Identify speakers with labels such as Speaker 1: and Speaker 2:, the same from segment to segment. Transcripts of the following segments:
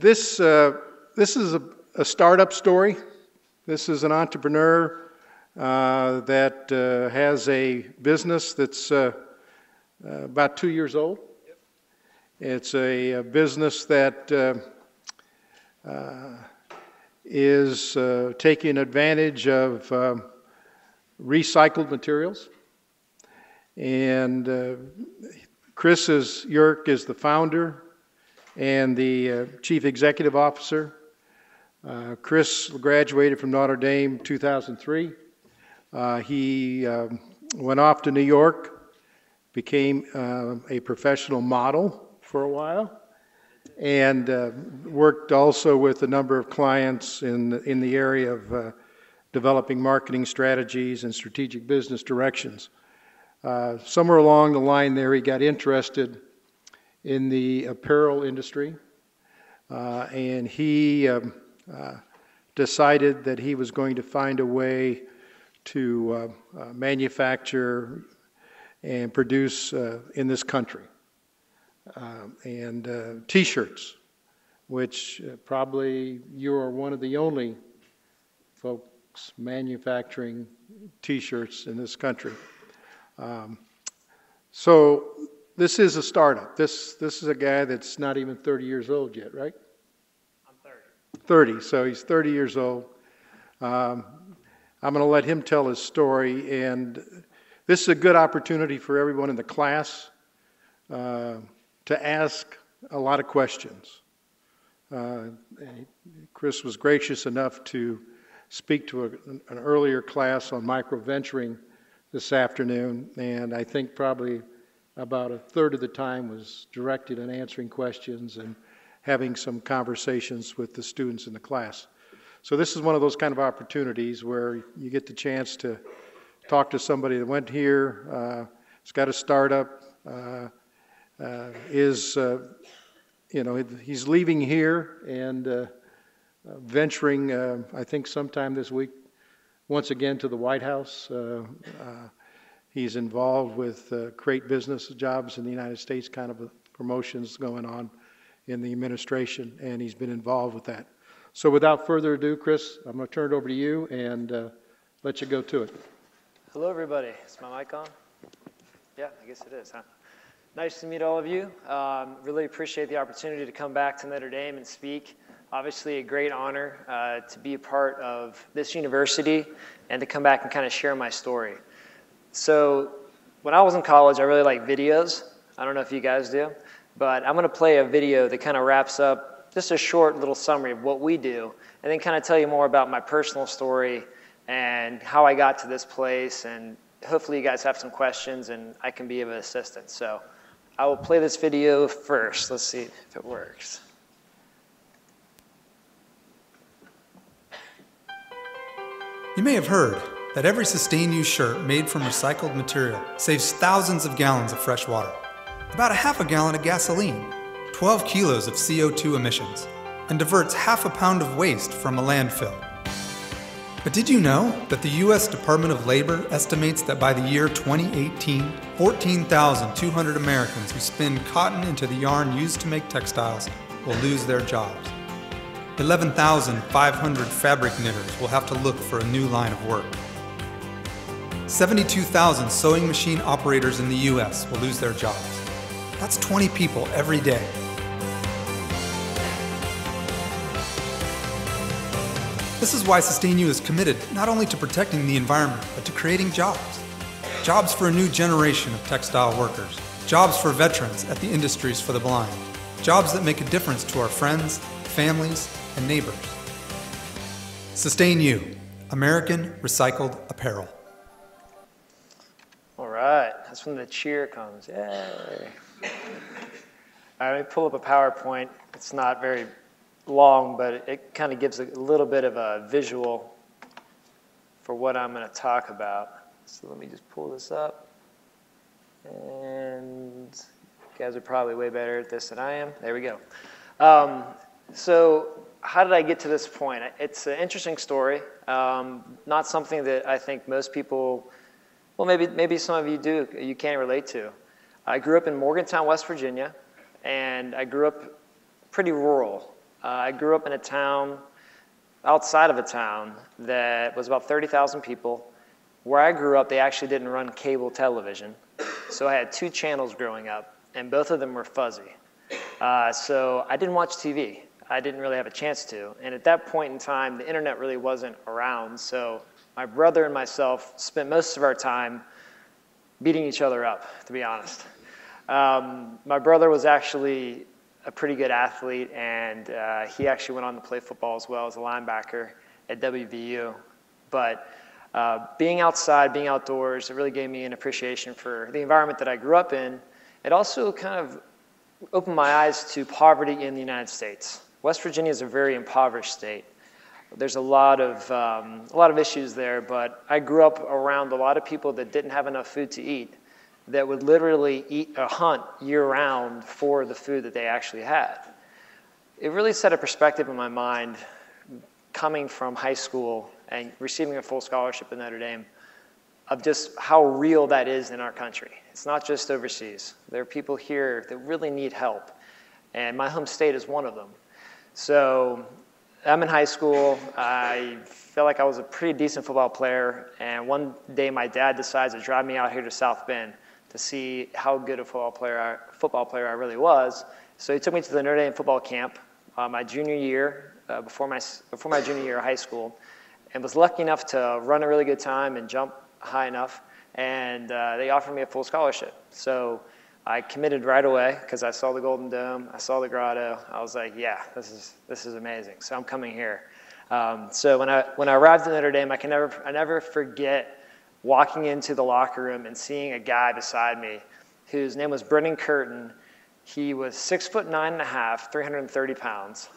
Speaker 1: This is a startup story. This is an entrepreneur that has a business that's about 2 years old. It's a business that is taking advantage of recycled materials. And Yura is the founder and the chief executive officer. Chris graduated from Notre Dame 2003. He went off to New York, became a professional model for a while, and worked also with a number of clients in the area of developing marketing strategies and strategic business directions. Somewhere along the line there, he got interested in the apparel industry, and he decided that he was going to find a way to manufacture and produce in this country. And T-shirts, which probably you are one of the only folks manufacturing T-shirts in this country. So this is a startup. This is a guy that's not even 30 years old yet, right?
Speaker 2: I'm
Speaker 1: 30, so he's 30 years old. I'm going to let him tell his story, and this is a good opportunity for everyone in the class to ask a lot of questions. Chris was gracious enough to speak to an earlier class on micro-venturing this afternoon, and I think probably about a third of the time was directed on answering questions and having some conversations with the students in the class. So this is one of those kind of opportunities where you get the chance to talk to somebody that went here, has got a startup, he's leaving here and venturing, I think sometime this week, once again to the White House. He's involved with create business jobs in the United States, kind of promotions going on in the administration, and he's been involved with that. So without further ado, Chris, I'm going to turn it over to you and let you go to it.
Speaker 2: Hello, everybody. Is my mic on? Yeah, I guess it is, huh? Nice to meet all of you. Really appreciate the opportunity to come back to Notre Dame and speak. Obviously a great honor to be a part of this university and to come back and kind of share my story. So when I was in college, I really liked videos. I don't know if you guys do, but I'm going to play a video that kind of wraps up just a short little summary of what we do, and then kind of tell you more about my personal story and how I got to this place, and hopefully you guys have some questions and I can be of assistance. So I will play this video first. Let's see if it works.
Speaker 3: You may have heard that every Sustain You shirt made from recycled material saves thousands of gallons of fresh water, about a half a gallon of gasoline, 12 kilos of CO2 emissions, and diverts half a pound of waste from a landfill. But did you know that the U.S. Department of Labor estimates that by the year 2018, 14,200 Americans who spin cotton into the yarn used to make textiles will lose their jobs? 11,500 fabric knitters will have to look for a new line of work. 72,000 sewing machine operators in the U.S. will lose their jobs. That's 20 people every day. This is why Sustain You is committed not only to protecting the environment, but to creating jobs. Jobs for a new generation of textile workers. Jobs for veterans at the Industries for the Blind. Jobs that make a difference to our friends, families, and neighbors. Sustain You, American Recycled Apparel.
Speaker 2: All right, that's when the cheer comes. Yay. All right, let me pull up a PowerPoint. It's not very long, but it kind of gives a little bit of a visual for what I'm going to talk about. So let me just pull this up. And you guys are probably way better at this than I am. There we go. So how did I get to this point? It's an interesting story. Not something that I think most people, well, maybe some of you can't relate to. I grew up in Morgantown, West Virginia, and I grew up pretty rural. I grew up in a town, outside of a town, that was about 30,000 people. Where I grew up, they actually didn't run cable television. So I had 2 channels growing up, and both of them were fuzzy. So I didn't watch TV. I didn't really have a chance to. And at that point in time, the internet really wasn't around. So my brother and myself spent most of our time beating each other up, to be honest. My brother was actually a pretty good athlete, and he actually went on to play football as well as a linebacker at WVU. But being outside, being outdoors, it really gave me an appreciation for the environment that I grew up in. It also kind of opened my eyes to poverty in the United States. West Virginia is a very impoverished state. There's a lot of issues there, but I grew up around a lot of people that didn't have enough food to eat, that would literally hunt year-round for the food that they actually had. It really set a perspective in my mind coming from high school and receiving a full scholarship at Notre Dame of just how real that is in our country. It's not just overseas. There are people here that really need help, and my home state is one of them. So I'm in high school. I felt like I was a pretty decent football player, and one day my dad decides to drive me out here to South Bend to see how good a football player I really was. So he took me to the Notre Dame football camp my junior year, before my junior year of high school, and was lucky enough to run a really good time and jump high enough, and they offered me a full scholarship. So I committed right away because I saw the Golden Dome, I saw the Grotto. I was like, yeah, this is amazing. So I'm coming here. So when I arrived at Notre Dame, I never forget walking into the locker room and seeing a guy beside me whose name was Brennan Curtin. He was 6'9.5", 330 pounds.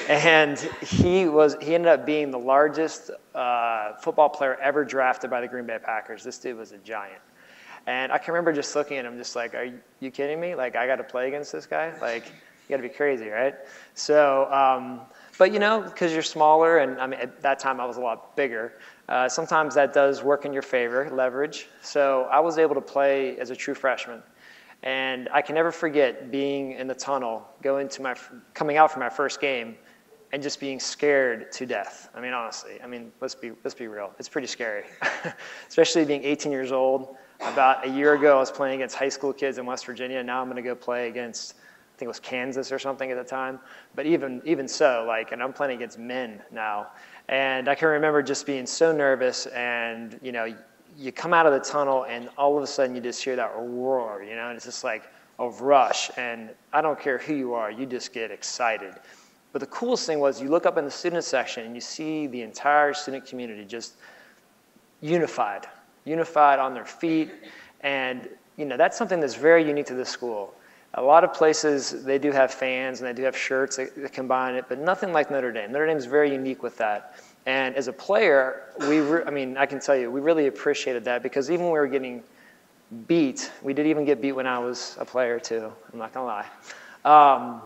Speaker 2: And he ended up being the largest football player ever drafted by the Green Bay Packers. This dude was a giant. And I can remember just looking at him just like, are you kidding me? Like, I got to play against this guy? Like, you got to be crazy, right? So, but because you're smaller, and I mean, at that time I was a lot bigger, sometimes that does work in your favor, leverage. So I was able to play as a true freshman. And I can never forget being in the tunnel, coming out for my first game, and just being scared to death. I mean, honestly, let's be real. It's pretty scary, especially being 18 years old. About a year ago, I was playing against high school kids in West Virginia. And now I'm going to go play against, I think it was Kansas or something at the time. But even so, and I'm playing against men now. And I can remember just being so nervous, and you come out of the tunnel, and all of a sudden you just hear that roar, and it's just like a rush. And I don't care who you are, you just get excited. But the coolest thing was you look up in the student section and you see the entire student community just unified on their feet. And that's something that's very unique to this school. A lot of places, they do have fans and they do have shirts that combine it, but nothing like Notre Dame. Notre Dame is very unique with that. And as a player, I can tell you, we really appreciated that, because even when we were getting beat, we did even get beat when I was a player too, I'm not gonna lie.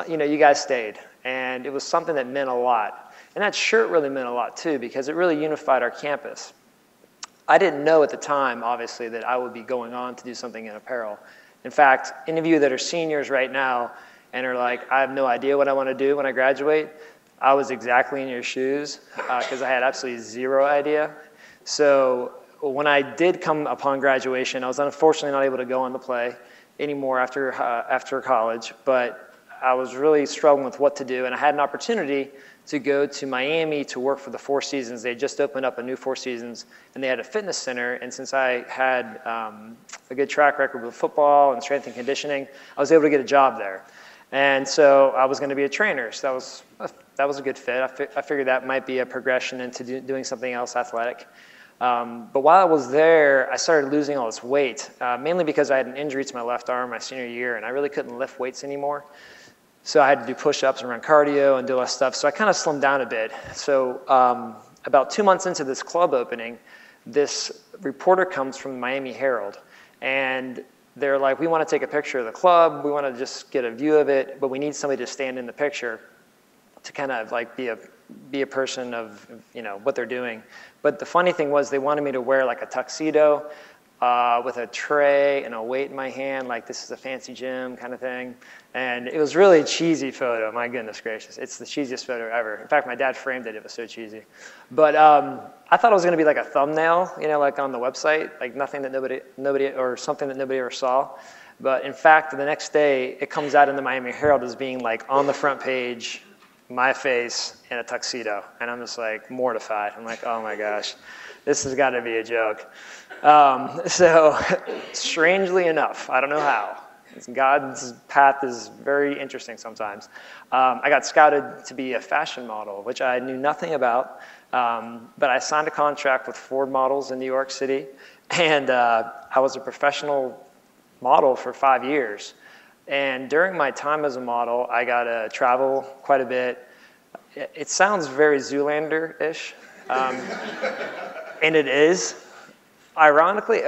Speaker 2: You guys stayed, and it was something that meant a lot. And that shirt really meant a lot too, because it really unified our campus. I didn't know at the time, obviously, that I would be going on to do something in apparel. In fact, any of you that are seniors right now and are like, I have no idea what I want to do when I graduate, I was exactly in your shoes, because I had absolutely zero idea. So when I did come upon graduation, I was unfortunately not able to go on to play anymore after college, but I was really struggling with what to do, and I had an opportunity to go to Miami to work for the Four Seasons. They just opened up a new Four Seasons, and they had a fitness center, and since I had a good track record with football and strength and conditioning, I was able to get a job there. And so I was going to be a trainer, so that was a good fit. I figured that might be a progression into doing something else athletic. But while I was there, I started losing all this weight, mainly because I had an injury to my left arm my senior year, and I really couldn't lift weights anymore. So I had to do push-ups and run cardio and do all that stuff. So I kind of slimmed down a bit. So about 2 months into this club opening, this reporter comes from the Miami Herald, and they're like, we want to take a picture of the club. We want to just get a view of it, but we need somebody to stand in the picture to kind of be a person of what they're doing. But the funny thing was they wanted me to wear like a tuxedo, with a tray and a weight in my hand, like this is a fancy gym kind of thing. And it was really a cheesy photo, my goodness gracious. It's the cheesiest photo ever. In fact, my dad framed it, it was so cheesy. But I thought it was gonna be like a thumbnail, you know, like on the website, like nothing that nobody, or something that nobody ever saw. But in fact, the next day, it comes out in the Miami Herald as being like on the front page, my face in a tuxedo. And I'm just like mortified. I'm like, oh my gosh, this has got to be a joke. So strangely enough, I don't know how, God's path is very interesting sometimes. I got scouted to be a fashion model, which I knew nothing about. But I signed a contract with Ford Models in New York City. And I was a professional model for 5 years. And during my time as a model, I got to travel quite a bit. It sounds very Zoolander-ish, and it is. Ironically,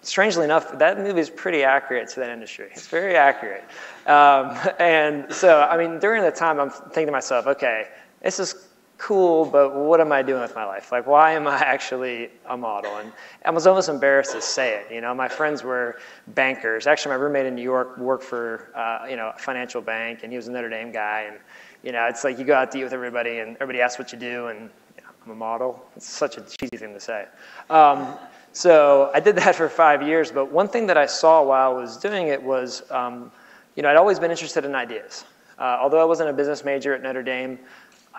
Speaker 2: strangely enough, that movie is pretty accurate to that industry. It's very accurate. And so, I mean, during the time, I'm thinking to myself, okay, this is cool, but what am I doing with my life? Like, why am I actually a model? And I was almost embarrassed to say it. You know, my friends were bankers. Actually, my roommate in New York worked for, you know, a financial bank, and he was a Notre Dame guy. And, you know, it's like you go out to eat with everybody, and everybody asks what you do, and you know, I'm a model. It's such a cheesy thing to say. So I did that for 5 years, but one thing that I saw while I was doing it was, you know, I'd always been interested in ideas. Although I wasn't a business major at Notre Dame,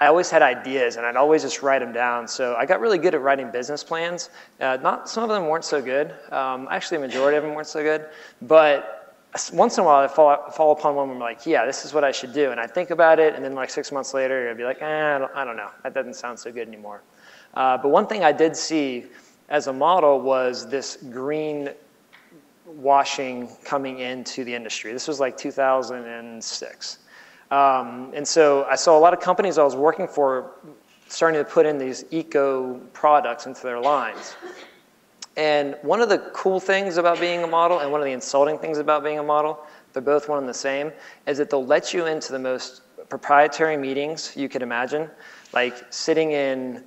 Speaker 2: I always had ideas, and I'd always just write them down. So I got really good at writing business plans. Some of them weren't so good. Actually, the majority of them weren't so good. But once in a while, I'd fall upon one where I'm like, yeah, this is what I should do. And I think about it, and then like 6 months later, I'd be like, I don't know. That doesn't sound so good anymore. But one thing I did see as a model was this green washing coming into the industry. This was like 2006. And so I saw a lot of companies I was working for starting to put in these eco products into their lines. And one of the cool things about being a model and one of the insulting things about being a model, they're both one and the same, is that they'll let you into the most proprietary meetings you could imagine, like sitting in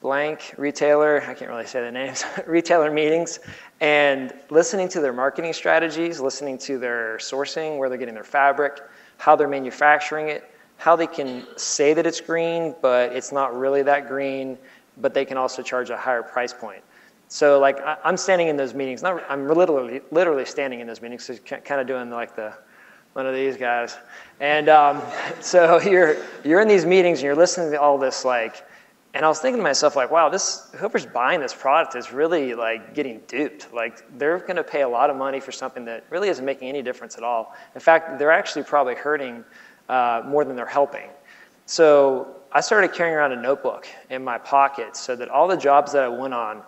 Speaker 2: blank retailer, I can't really say the names, retailer meetings, and listening to their marketing strategies, listening to their sourcing, where they're getting their fabric, how they're manufacturing it, how they can say that it's green, but it's not really that green, but they can also charge a higher price point. So like I'm standing in those meetings, I'm literally standing in those meetings, so kind of doing like one of these guys. And so you're in these meetings and you're listening to all this like, and I was thinking to myself like, wow, whoever's buying this product is really like getting duped. Like they're gonna pay a lot of money for something that really isn't making any difference at all. In fact, they're actually probably hurting more than they're helping. So I started carrying around a notebook in my pocket so that all the jobs that I went on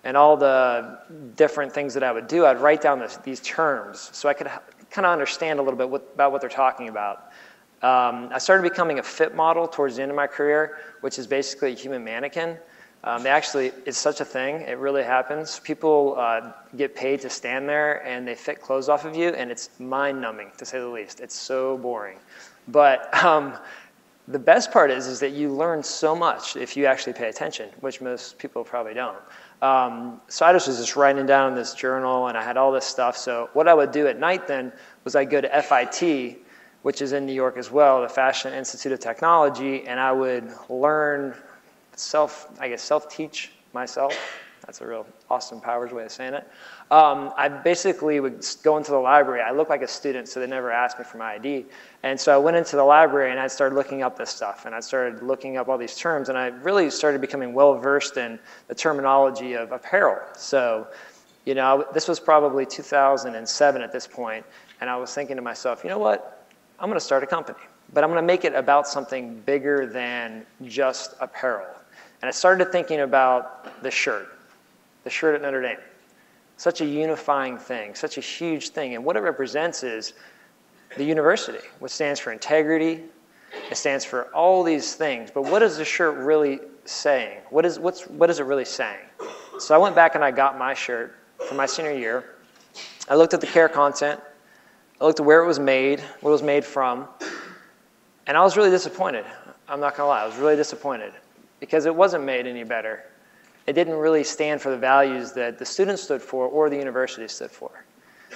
Speaker 2: and all the different things that I would do, I'd write down these terms so I could kind of understand a little bit about what they're talking about. I started becoming a fit model towards the end of my career, which is basically a human mannequin. Actually, it's such a thing. It really happens. People get paid to stand there, and they fit clothes off of you, and it's mind-numbing, to say the least. It's so boring. But the best part is that you learn so much if you actually pay attention, which most people probably don't. So I was just writing down in this journal, and I had all this stuff. So what I would do at night then was I'd go to FIT, which is in New York as well, the Fashion Institute of Technology, and I would learn self-teach myself. That's a real Austin Powers way of saying it. I basically would go into the library. I looked like a student, so they never asked me for my ID. And so I went into the library and I started looking up this stuff, and I started looking up all these terms, and I really started becoming well-versed in the terminology of apparel. So, you know, this was probably 2007 at this point, and I was thinking to myself, you know what? I'm going to start a company, but I'm going to make it about something bigger than just apparel. And I started thinking about the shirt at Notre Dame. Such a unifying thing, such a huge thing. And what it represents is the university, which stands for integrity. It stands for all these things. But what is the shirt really saying? What is it really saying? So I went back and I got my shirt for my senior year. I looked at the care content. I looked at where it was made, what it was made from, and I was really disappointed. I'm not gonna lie, I was really disappointed because it wasn't made any better it didn't really stand for the values that the students stood for or the university stood for.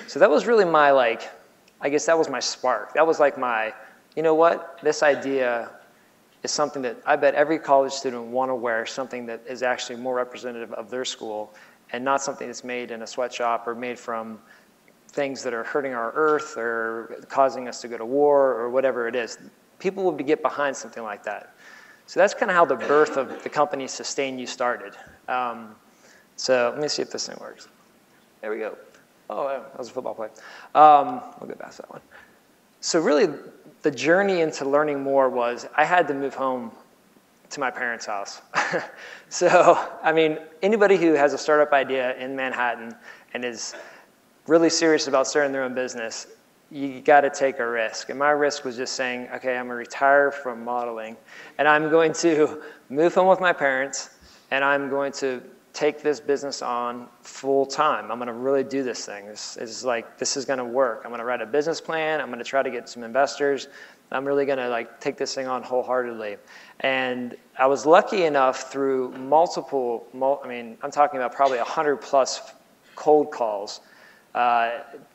Speaker 2: So that was really my, like, I guess that was my spark. That was like my, you know what, this idea is something that I bet every college student want to wear, something that is actually more representative of their school and not something that's made in a sweatshop or made from things that are hurting our earth or causing us to go to war or whatever it is. People would get behind something like that. So that's kind of how the birth of the company Sustain You started. So let me see if this thing works. There we go. Oh, that was a football play. We'll get past that one. So really, the journey into learning more was I had to move home to my parents' house. So, I mean, anybody who has a startup idea in Manhattan and is really serious about starting their own business, you got to take a risk. And my risk was just saying, okay, I'm going to retire from modeling, and I'm going to move home with my parents, and I'm going to take this business on full time. I'm going to really do this thing. This is going to work. I'm going to write a business plan. I'm going to try to get some investors. I'm really going to like take this thing on wholeheartedly. And I was lucky enough through multiple, I'm talking about probably 100 plus cold calls.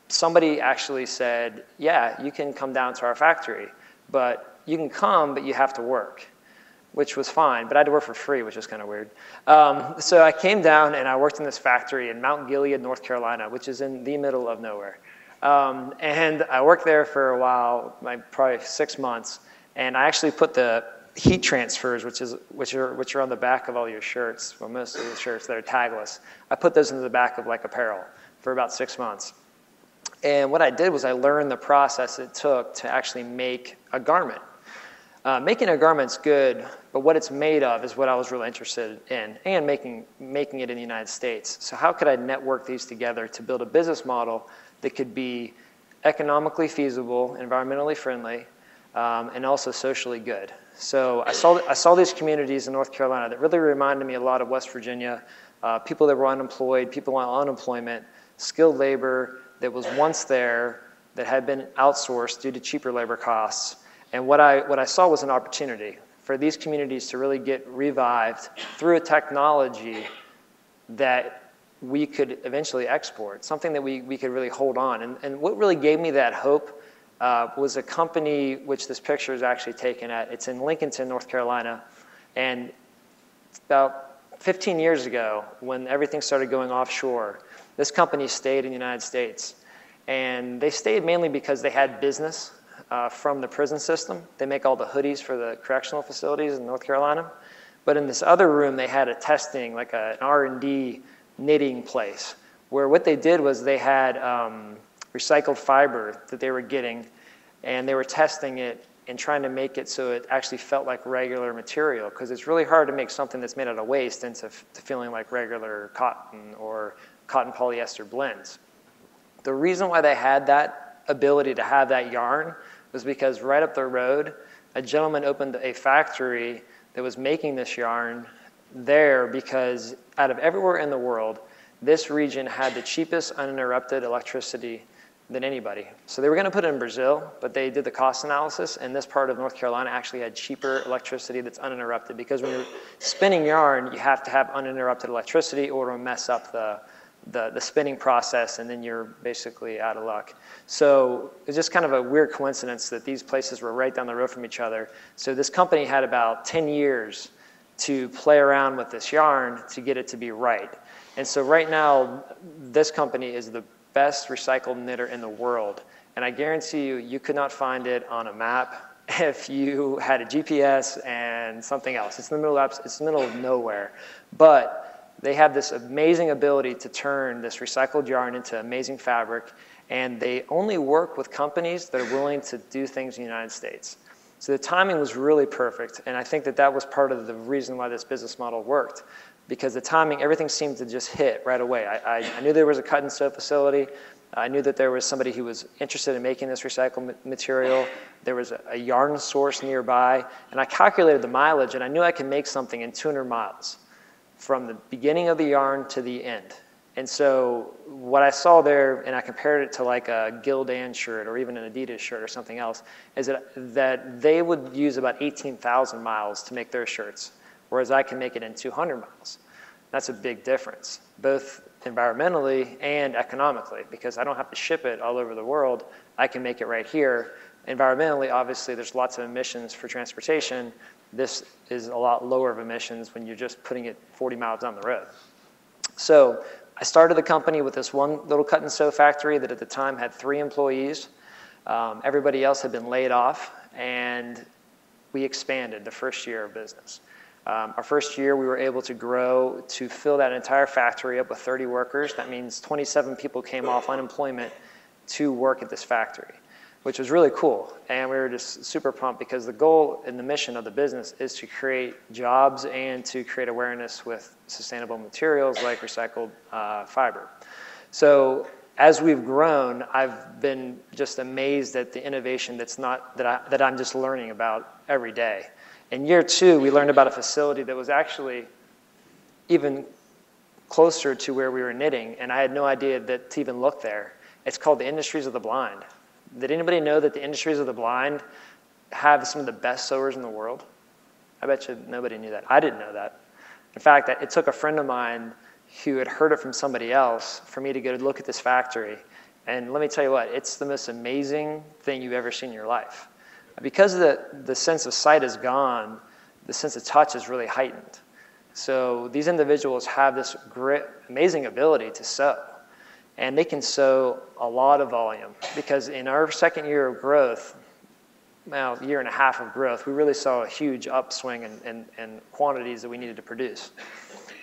Speaker 2: Somebody actually said, yeah, you can come down to our factory, but you can come, but you have to work, which was fine, but I had to work for free, which was kind of weird. So I came down and I worked in this factory in Mount Gilead, North Carolina, which is in the middle of nowhere. And I worked there for a while, like probably 6 months, and I actually put the heat transfers, which are on the back of all your shirts, well, most of the shirts that are tagless. I put those into the back of like apparel for about 6 months. And what I did was I learned the process it took to actually make a garment. Making a garment's good, but what it's made of is what I was really interested in, and making it in the United States. So how could I network these together to build a business model that could be economically feasible, environmentally friendly, and also socially good? So I saw these communities in North Carolina that really reminded me a lot of West Virginia, people that were unemployed, people on unemployment, skilled labor that was once there that had been outsourced due to cheaper labor costs. And what I saw was an opportunity for these communities to really get revived through a technology that we could eventually export, something that we could really hold on. And what really gave me that hope was a company which this picture is actually taken at. It's in Lincolnton, North Carolina. And about 15 years ago, when everything started going offshore, this company stayed in the United States. And they stayed mainly because they had business from the prison system. They make all the hoodies for the correctional facilities in North Carolina. But in this other room, they had a testing, like an R&D knitting place, where what they did was they had recycled fiber that they were getting, and they were testing it and trying to make it so it actually felt like regular material, because it's really hard to make something that's made out of waste into feeling like regular cotton or cotton polyester blends. The reason why they had that ability to have that yarn was because right up the road, a gentleman opened a factory that was making this yarn there because out of everywhere in the world, this region had the cheapest uninterrupted electricity than anybody. So they were going to put it in Brazil, but they did the cost analysis, and this part of North Carolina actually had cheaper electricity that's uninterrupted, because when you're spinning yarn, you have to have uninterrupted electricity or it'll mess up the spinning process, and then you're basically out of luck. So it's just kind of a weird coincidence that these places were right down the road from each other. So this company had about 10 years to play around with this yarn to get it to be right. And so right now, this company is the best recycled knitter in the world. And I guarantee you, you could not find it on a map if you had a GPS and something else. It's in the middle of nowhere. But they have this amazing ability to turn this recycled yarn into amazing fabric, and they only work with companies that are willing to do things in the United States. So the timing was really perfect, and I think that was part of the reason why this business model worked, because the timing, everything seemed to just hit right away. I knew there was a cut and sew facility. I knew that there was somebody who was interested in making this recycled material. There was a yarn source nearby, and I calculated the mileage, and I knew I could make something in 200 miles from the beginning of the yarn to the end. And so what I saw there, and I compared it to like a Gildan shirt or even an Adidas shirt or something else, is that they would use about 18,000 miles to make their shirts, whereas I can make it in 200 miles. That's a big difference, both environmentally and economically, because I don't have to ship it all over the world. I can make it right here. Environmentally, obviously, there's lots of emissions for transportation. This is a lot lower of emissions when you're just putting it 40 miles down the road. So I started the company with this one little cut and sew factory that at the time had 3 employees. Everybody else had been laid off, and we expanded the first year of business. Our first year, we were able to grow to fill that entire factory up with 30 workers. That means 27 people came off unemployment to work at this factory, which was really cool. And we were just super pumped because the goal and the mission of the business is to create jobs and to create awareness with sustainable materials like recycled fiber. So as we've grown, I've been just amazed at the innovation that I'm just learning about every day. In year 2, we learned about a facility that was actually even closer to where we were knitting, and I had no idea that to even look there. It's called the Industries of the Blind. Did anybody know that the Industries of the Blind have some of the best sewers in the world? I bet you nobody knew that. I didn't know that. In fact, it took a friend of mine who had heard it from somebody else for me to go look at this factory. And let me tell you what, it's the most amazing thing you've ever seen in your life. Because the sense of sight is gone, the sense of touch is really heightened. So these individuals have this great, amazing ability to sew. And they can sew a lot of volume. Because in our second year of growth, now year and a half of growth, we really saw a huge upswing in quantities that we needed to produce.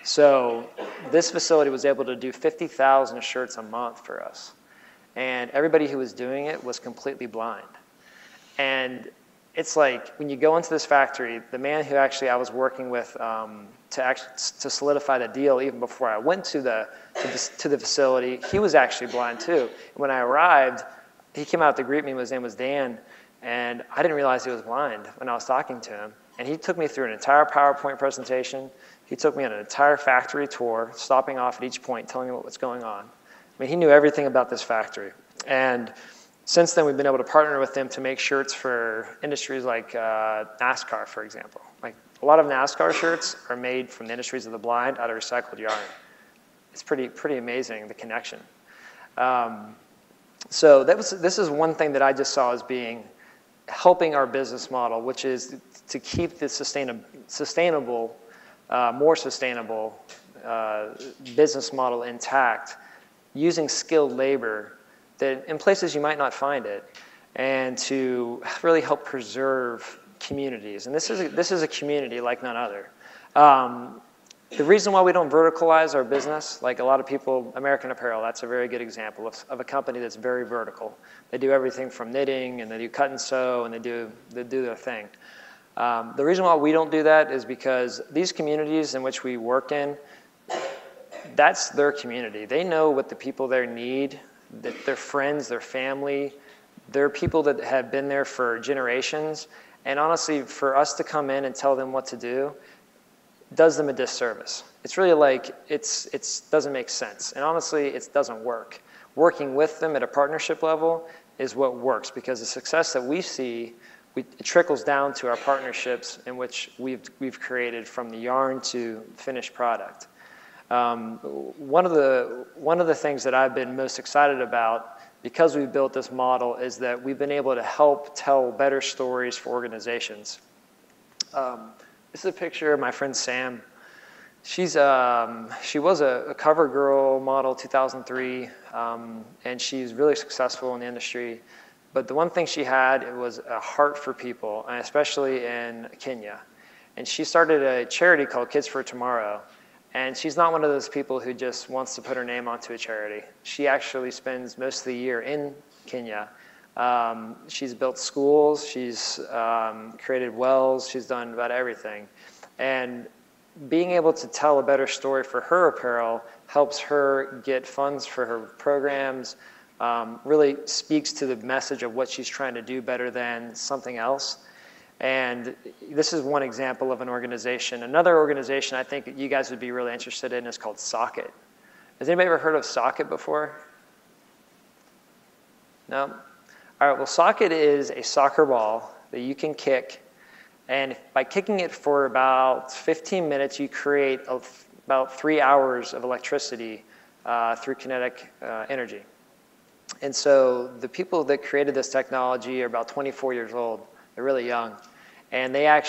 Speaker 2: So this facility was able to do 50,000 shirts a month for us. And everybody who was doing it was completely blind. And it's like when you go into this factory, the man who actually I was working with to solidify the deal even before I went to the facility, he was actually blind too. And when I arrived, he came out to greet me. His name was Dan, and I didn't realize he was blind when I was talking to him. And he took me through an entire PowerPoint presentation. He took me on an entire factory tour, stopping off at each point, telling me what was going on. I mean, he knew everything about this factory. And since then, we've been able to partner with them to make shirts for industries like NASCAR, for example. Like a lot of NASCAR shirts are made from the Industries of the Blind out of recycled yarn. It's pretty amazing, the connection. So this is one thing that I just saw as being helping our business model, which is to keep the sustainable, more sustainable business model intact, using skilled labor that in places you might not find it, and to really help preserve communities. And this is a community like none other. The reason why we don't verticalize our business, like a lot of people, American Apparel, that's a very good example of a company that's very vertical. They do everything from knitting, and they do cut and sew, and they do their thing. The reason why we don't do that is because these communities in which we work in, that's their community. They know what the people there need, that their friends, their family, they're people that have been there for generations. And honestly, for us to come in and tell them what to do does them a disservice. It's really like, it doesn't make sense. And honestly, it doesn't work. Working with them at a partnership level is what works, because the success that we see, it trickles down to our partnerships in which we've created from the yarn to finished product. One of the things that I've been most excited about, because we've built this model, is that we've been able to help tell better stories for organizations. This is a picture of my friend Sam. She was a CoverGirl model 2003, and she's really successful in the industry. But the one thing she had, it was a heart for people, and especially in Kenya. And she started a charity called Kids for Tomorrow. And she's not one of those people who just wants to put her name onto a charity. She actually spends most of the year in Kenya. She's built schools, she's created wells, she's done about everything. And being able to tell a better story for her apparel helps her get funds for her programs, really speaks to the message of what she's trying to do better than something else. And this is one example of an organization. Another organization I think you guys would be really interested in is called Socket. Has anybody ever heard of Socket before? No? All right, well, Socket is a soccer ball that you can kick. And by kicking it for about 15 minutes, you create about 3 hours of electricity through kinetic energy. And so the people that created this technology are about 24 years old. They're really young. And they're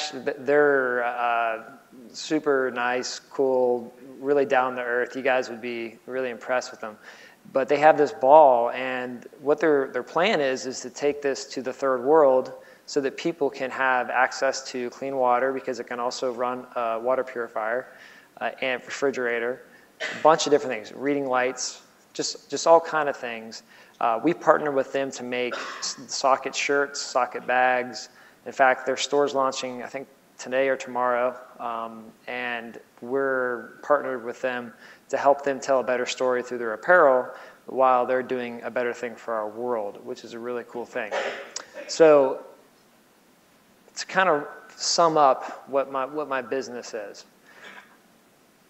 Speaker 2: super nice, cool, really down to earth. You guys would be really impressed with them. But they have this ball, and what their plan is to take this to the third world so that people can have access to clean water, because it can also run a water purifier and refrigerator, a bunch of different things, reading lights, just all kind of things. We partnered with them to make socket shirts, socket bags. In fact, their store's launching, I think, today or tomorrow, and we're partnered with them to help them tell a better story through their apparel while they're doing a better thing for our world, which is a really cool thing. So to kind of sum up what my business is,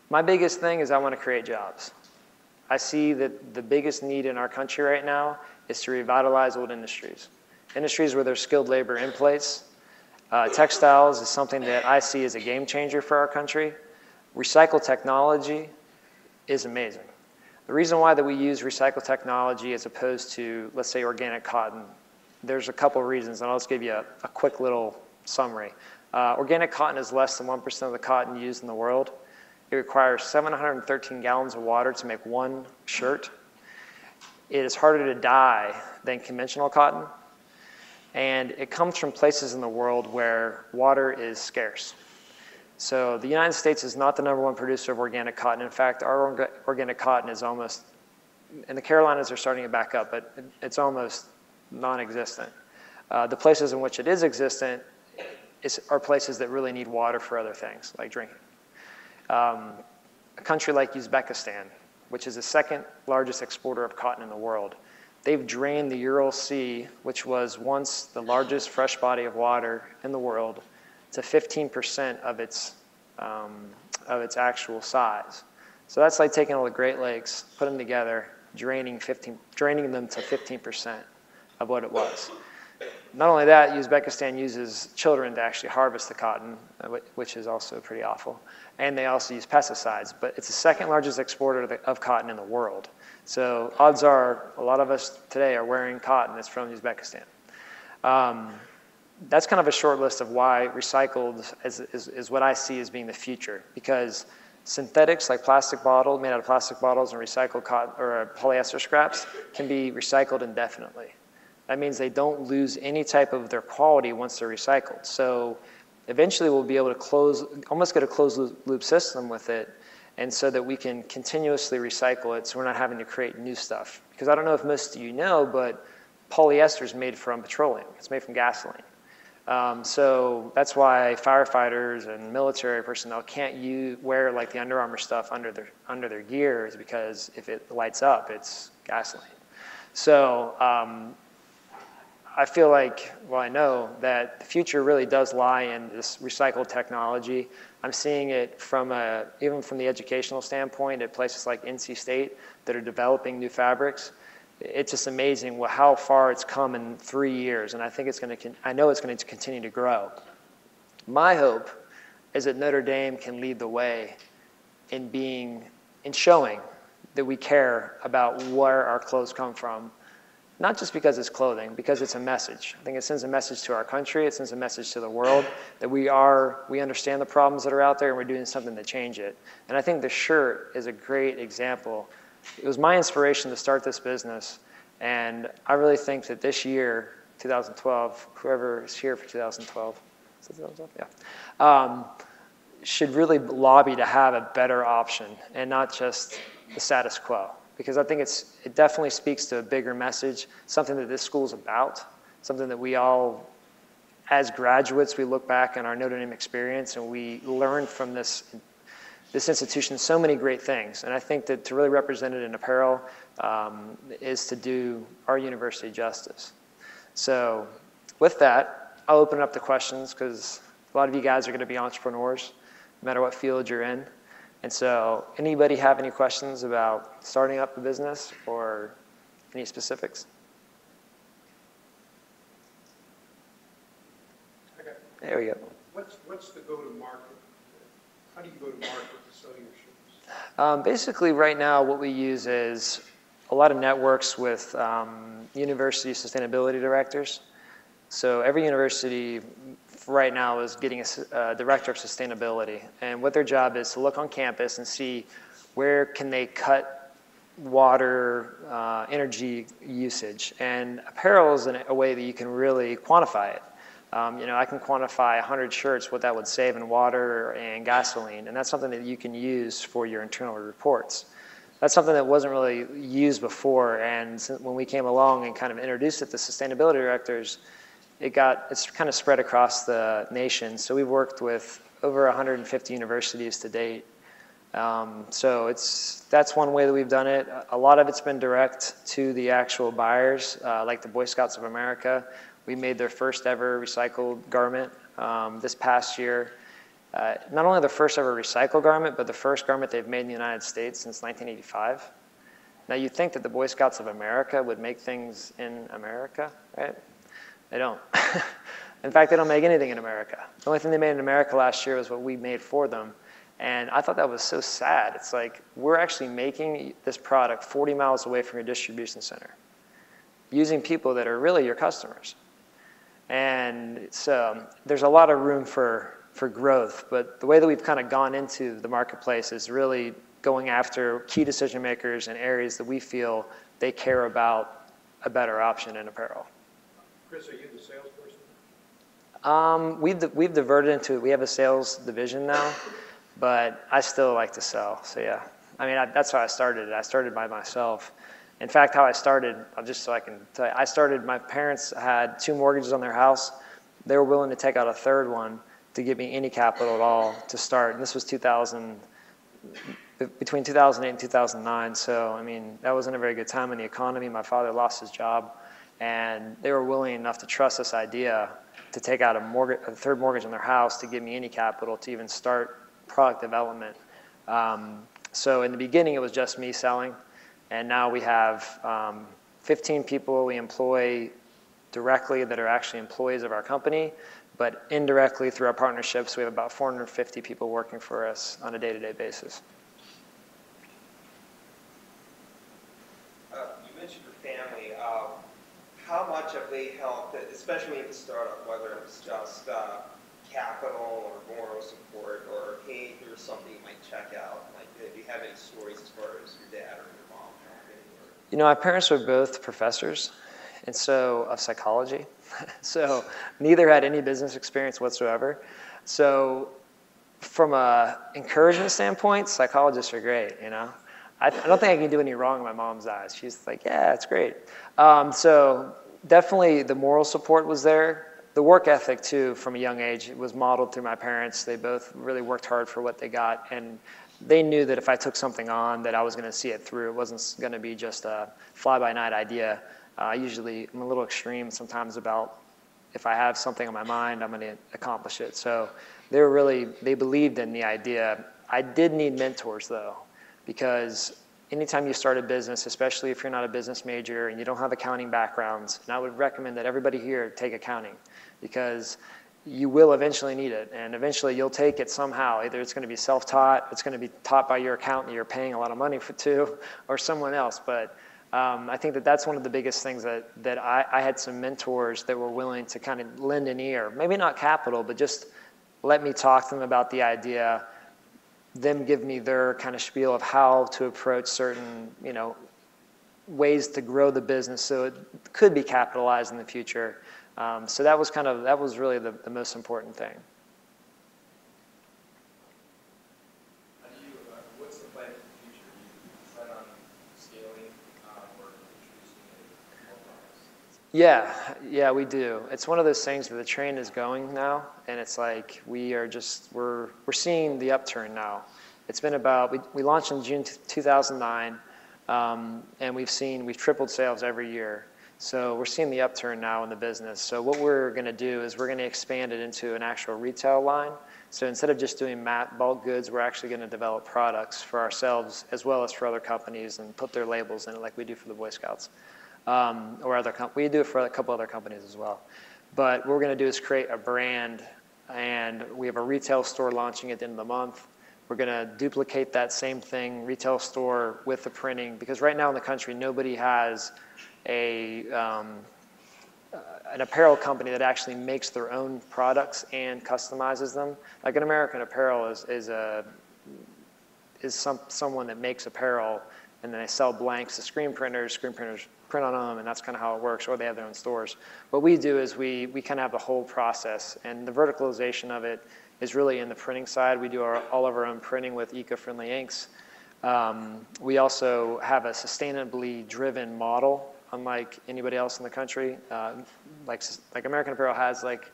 Speaker 2: my biggest thing is I want to create jobs. I see that the biggest need in our country right now is to revitalize old industries. Industries where there's skilled labor in place. Textiles is something that I see as a game changer for our country. Recycled technology is amazing. The reason why that we use recycled technology as opposed to, let's say, organic cotton, there's a couple of reasons, and I'll just give you a quick little summary. Organic cotton is less than 1% of the cotton used in the world. It requires 713 gallons of water to make one shirt. It is harder to dye than conventional cotton. And it comes from places in the world where water is scarce. So the United States is not the #1 producer of organic cotton. In fact, our organic cotton is almost, in the Carolinas they're starting to back up, but it's almost non-existent. The places in which it is existent are places that really need water for other things, like drinking. A country like Uzbekistan, which is the second largest exporter of cotton in the world, they've drained the Ural Sea, which was once the largest fresh body of water in the world, to 15% of its actual size. So that's like taking all the Great Lakes, put them together, draining them to 15% of what it was. Not only that, Uzbekistan uses children to actually harvest the cotton, which is also pretty awful. And they also use pesticides. But it's the second largest exporter of cotton in the world. So odds are a lot of us today are wearing cotton that's from Uzbekistan. That's kind of a short list of why recycled is what I see as being the future. Because synthetics like made out of plastic bottles and recycled cotton or polyester scraps can be recycled indefinitely. That means they don't lose any type of their quality once they're recycled. So eventually we'll be able to almost get a closed loop system with it, and so that we can continuously recycle it so we're not having to create new stuff. Because I don't know if most of you know, but polyester is made from petroleum. It's made from gasoline. So that's why firefighters and military personnel can't wear like the Under Armour stuff under their gear, is because if it lights up, it's gasoline. So I feel like, well, I know that the future really does lie in this recycled technology. I'm seeing it even from the educational standpoint at places like NC State that are developing new fabrics. It's just amazing how far it's come in 3 years, and I know it's going to continue to grow. My hope is that Notre Dame can lead the way in showing that we care about where our clothes come from. Not just because it's clothing, because it's a message. I think it sends a message to our country, it sends a message to the world that we understand the problems that are out there and we're doing something to change it. And I think the shirt is a great example. It was my inspiration to start this business, and I really think that this year, 2012, whoever is here for 2012, is it 2012? Yeah, should really lobby to have a better option and not just the status quo. Because I think it definitely speaks to a bigger message, something that this school is about, something that we all, as graduates, we look back on our Notre Dame experience and we learn from this institution so many great things. And I think that to really represent it in apparel is to do our university justice. So with that, I'll open it up to questions, because a lot of you guys are going to be entrepreneurs, no matter what field you're in. And so anybody have any questions about starting up a business or any specifics? There we go.
Speaker 1: What's the go-to-market? How do you go to market to sell your shoes?
Speaker 2: Basically, right now, what we use is a lot of networks with university sustainability directors. So every university right now is getting a director of sustainability. And what their job is to look on campus and see where can they cut water, energy usage. And apparel is a way that you can really quantify it. I can quantify 100 shirts, what that would save in water and gasoline, and that's something that you can use for your internal reports. That's something that wasn't really used before, and when we came along and kind of introduced it to sustainability directors, it's kind of spread across the nation. So we've worked with over 150 universities to date. So that's one way that we've done it. A lot of it's been direct to the actual buyers, like the Boy Scouts of America. We made their first ever recycled garment this past year. Not only the first ever recycled garment, but the first garment they've made in the United States since 1985. Now you'd think that the Boy Scouts of America would make things in America, right? They don't. In fact, they don't make anything in America. The only thing they made in America last year was what we made for them. And I thought that was so sad. It's like, we're actually making this product 40 miles away from your distribution center, using people that are really your customers. And so there's a lot of room for growth, but the way that we've kind of gone into the marketplace is really going after key decision makers in areas that we feel they care about a better option in apparel.
Speaker 1: Chris, are you the salesperson?
Speaker 2: We've diverted into, we have a sales division now, but I still like to sell, so yeah. I mean, that's how I started. I started by myself. In fact, how I started, just so I can tell you, my parents had 2 mortgages on their house. They were willing to take out a third one to give me any capital at all to start. And this was between 2008 and 2009. So, I mean, that wasn't a very good time in the economy. My father lost his job, and they were willing enough to trust this idea to take out a third mortgage on their house to give me any capital to even start product development. So in the beginning, it was just me selling. And now we have 15 people we employ directly that are actually employees of our company, but indirectly through our partnerships, we have about 450 people working for us on a day-to-day basis.
Speaker 4: You mentioned your family. How much have they helped, especially at the startup, whether it was just capital or moral support, or hey, here's something you might check out? Like, do you have any stories as far as your dad or your mom?
Speaker 2: My parents were both professors, and so of psychology. So neither had any business experience whatsoever. So from a encouragement standpoint, psychologists are great, I don't think I can do any wrong in my mom's eyes. She's like, yeah, it's great. So definitely the moral support was there. The work ethic, too, from a young age, was modeled through my parents. They both really worked hard for what they got, and they knew that if I took something on, that I was going to see it through. It wasn't going to be just a fly-by-night idea. I'm a little extreme sometimes about if I have something on my mind, I'm going to accomplish it. So they believed in the idea. I did need mentors, though, because anytime you start a business, especially if you're not a business major and you don't have accounting backgrounds, and I would recommend that everybody here take accounting, because you will eventually need it, and eventually you'll take it somehow. Either it's going to be self-taught, it's going to be taught by your accountant you're paying a lot of money to, or someone else. But I think that's one of the biggest things that I had some mentors that were willing to kind of lend an ear. Maybe not capital, but just let me talk to them about the idea, them give me their kind of spiel of how to approach certain, ways to grow the business so it could be capitalized in the future. So that was really the most important thing.
Speaker 5: What's the plan for the future? Do you plan on scaling or introducing more products?
Speaker 2: Yeah, we do. It's one of those things where the train is going now, and it's like we're seeing the upturn now. It's been we launched in June 2009, and we've tripled sales every year. So we're seeing the upturn now in the business. So what we're going to do is we're going to expand it into an actual retail line. So instead of just doing bulk goods, we're actually going to develop products for ourselves as well as for other companies and put their labels in it like we do for the Boy Scouts. We do it for a couple other companies as well. But what we're going to do is create a brand, and we have a retail store launching at the end of the month. We're going to duplicate that same thing, retail store with the printing, because right now in the country, nobody has an apparel company that actually makes their own products and customizes them. Like an American Apparel is someone that makes apparel, and then they sell blanks to screen printers print on them, and that's kind of how it works, or they have their own stores. What we do is we kind of have the whole process, and the verticalization of it is really in the printing side. We do all of our own printing with eco-friendly inks. We also have a sustainably driven model, unlike anybody else in the country. Like American Apparel has like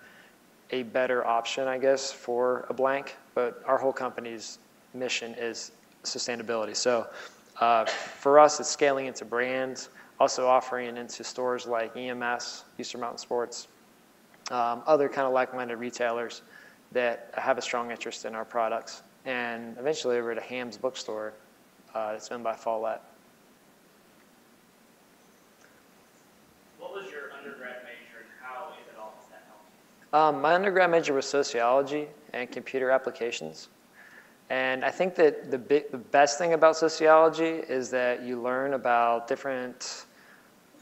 Speaker 2: a better option, I guess, for a blank, but our whole company's mission is sustainability. So for us, it's scaling into brands, also offering it into stores like EMS, Eastern Mountain Sports, other kind of like-minded retailers that have a strong interest in our products, and eventually over to Ham's bookstore that's owned by Follett.
Speaker 6: What was your undergrad major, and how, if at all, has that helped you?
Speaker 2: My undergrad major was sociology and computer applications. And I think that the best thing about sociology is that you learn about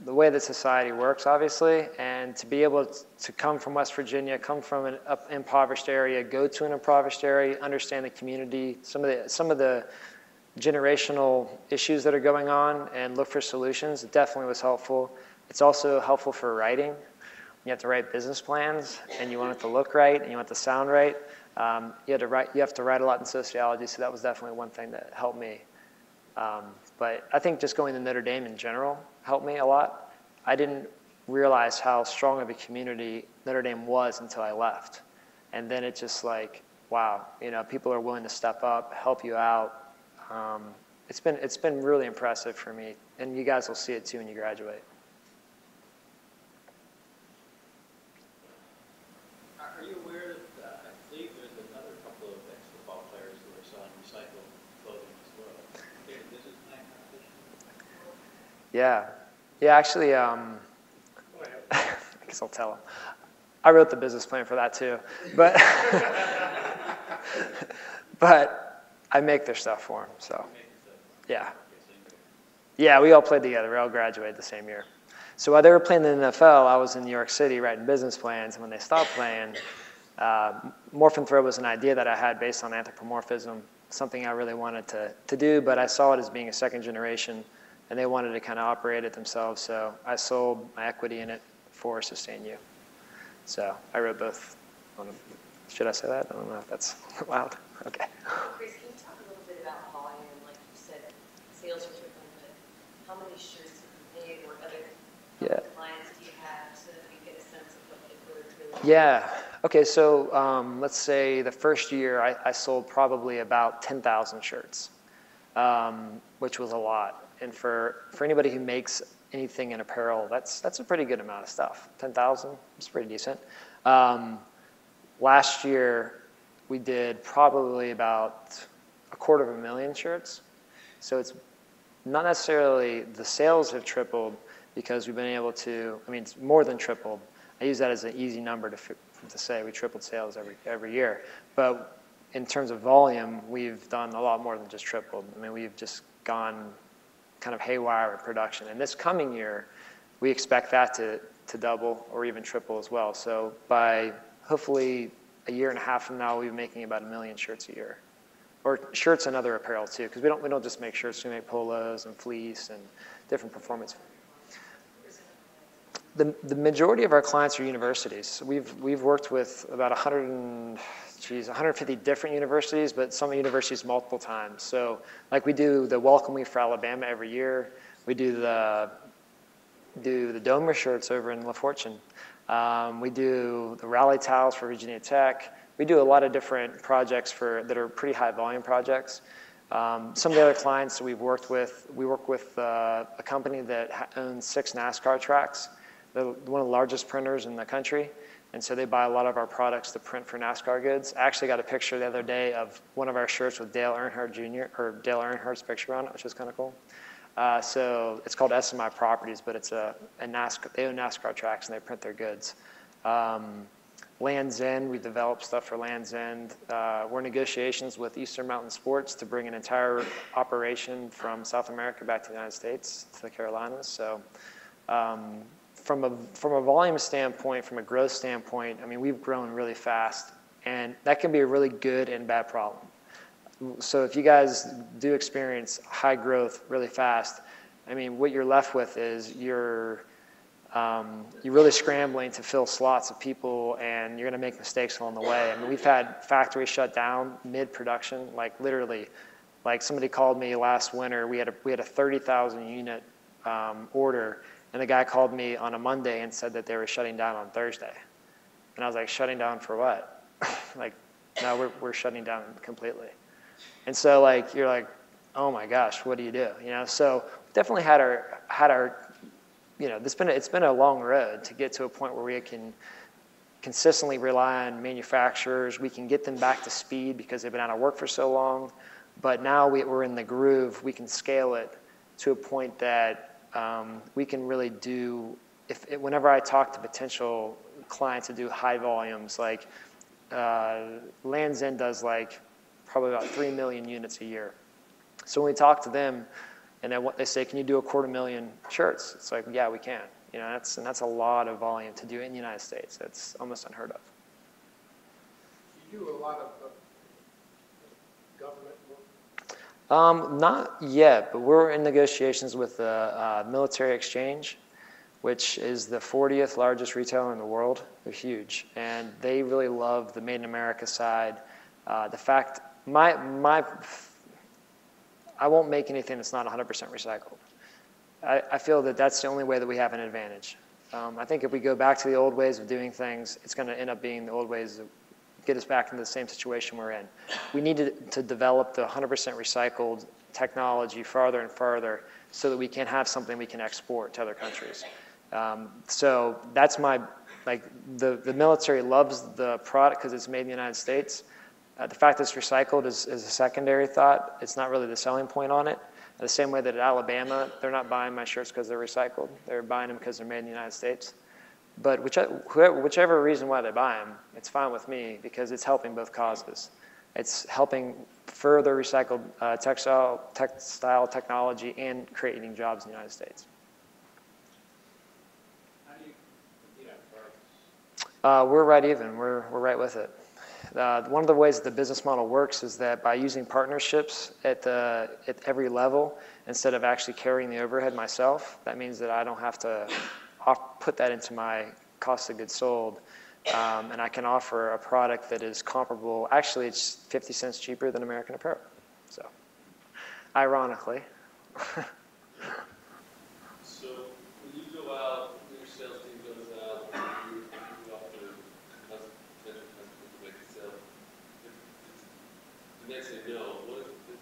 Speaker 2: the way that society works, obviously, and to be able to come from West Virginia, come from an impoverished area, go to an impoverished area, understand the community, some of the generational issues that are going on, and look for solutions, it definitely was helpful. It's also helpful for writing. You have to write business plans, and you want it to look right, and you want it to sound right. You have to write a lot in sociology, so that was definitely one thing that helped me. But I think just going to Notre Dame in general helped me a lot. I didn't realize how strong of a community Notre Dame was until I left. And then it's just like, wow, people are willing to step up, help you out. It's been really impressive for me, and you guys will see it too when you graduate.
Speaker 7: Are you aware that I believe there's another couple of ex-football players who are selling recycled clothing as well? This is my competition.
Speaker 2: Yeah, actually, I guess I'll tell them. I wrote the business plan for that too, but but I make their stuff for them. So yeah, we all played together. We all graduated the same year. So while they were playing in the NFL, I was in New York City writing business plans. And when they stopped playing, Morph and Throw was an idea that I had based on anthropomorphism, something I really wanted to do, but I saw it as being a second generation, and they wanted to kind of operate it themselves. So I sold my equity in it for Sustain You. So I wrote both. Should I say that? I don't know if that's allowed. Okay.
Speaker 8: Chris, can you talk a little bit about volume? Like you said, sales are driven, but how many shirts have you made, or other clients do you have, so that we get a sense of what the growth really is?
Speaker 2: Yeah. Okay, so let's say the first year I sold probably about 10,000 shirts, which was a lot. And for anybody who makes anything in apparel, that's a pretty good amount of stuff. 10,000 is pretty decent. Last year, we did probably about 250,000 shirts. So it's not necessarily the sales have tripled because we've been able to, it's more than tripled. I use that as an easy number to say we tripled sales every year. But in terms of volume, we've done a lot more than just tripled. We've just gone kind of haywire with production. And this coming year, we expect that to double or even triple as well. So by hopefully a year and a half from now, we'll be making about 1 million shirts a year. Or shirts and other apparel too, because we don't just make shirts, we make polos and fleece and different performance. The majority of our clients are universities. We've worked with about 150 different universities, but some universities multiple times. So like we do the Welcome Week for Alabama every year. We do the Domer shirts over in La Fortune. We do the Rally Towels for Virginia Tech. We do a lot of different projects that are pretty high volume projects. Some of the other clients that we work with a company that owns 6 NASCAR tracks. They're one of the largest printers in the country, and so they buy a lot of our products to print for NASCAR goods. I actually got a picture the other day of one of our shirts with Dale Earnhardt Jr. or Dale Earnhardt's picture on it, which is kind of cool. So it's called SMI Properties, but it's a NASCAR. They own NASCAR tracks and they print their goods. Land's End, we developed stuff for Land's End. We're in negotiations with Eastern Mountain Sports to bring an entire operation from South America back to the United States, to the Carolinas. So from a volume standpoint, from a growth standpoint, I mean, we've grown really fast, and that can be a really good and bad problem. So if you guys do experience high growth really fast, I mean, what you're left with is you're really scrambling to fill slots of people, and you're going to make mistakes along the way. I mean, we've had factories shut down mid-production, like literally. Like somebody called me last winter. We had a 30,000 unit order, and the guy called me on a Monday and said that they were shutting down on Thursday. And I was like, shutting down for what? Like, no, we're shutting down completely. And so like you're like, oh my gosh, what do you do? You know, so definitely had our you know, it's been a long road to get to a point where we can consistently rely on manufacturers. We can get them back to speed because they've been out of work for so long. But now we're in the groove. We can scale it to a point that we can really do. Whenever I talk to potential clients to do high volumes, like Land's End does like probably about 3 million units a year. So when we talk to them, and then they say, can you do 250,000 shirts? It's like, yeah, we can. You know, that's a lot of volume to do in the United States. That's almost unheard of.
Speaker 1: You do a lot of government work?
Speaker 2: Not yet, but we're in negotiations with the Military Exchange, which is the 40th largest retailer in the world. They're huge, and they really love the Made in America side. The fact, I won't make anything that's not 100% recycled. I feel that that's the only way that we have an advantage. I think if we go back to the old ways of doing things, it's going to end up being the old ways that get us back into the same situation we're in. We need to develop the 100% recycled technology farther and farther so that we can have something we can export to other countries. So that's the military loves the product because it's made in the United States. The fact that it's recycled is a secondary thought. It's not really the selling point on it. The same way that at Alabama, they're not buying my shirts because they're recycled. They're buying them because they're made in the United States. But whichever reason why they buy them, it's fine with me because it's helping both causes. It's helping further recycled textile technology and creating jobs in the United States.
Speaker 7: How do you compete on price?
Speaker 2: We're right even. We're right with it. One of the ways the business model works is that by using partnerships at every level, instead of actually carrying the overhead myself, that means that I don't have to put that into my cost of goods sold, and I can offer a product that is comparable. Actually, it's 50 cents cheaper than American Apparel. So, ironically.
Speaker 9: So when you go out, when your sales team goes out, you offer potential customers to make a sale. And they say no. What is the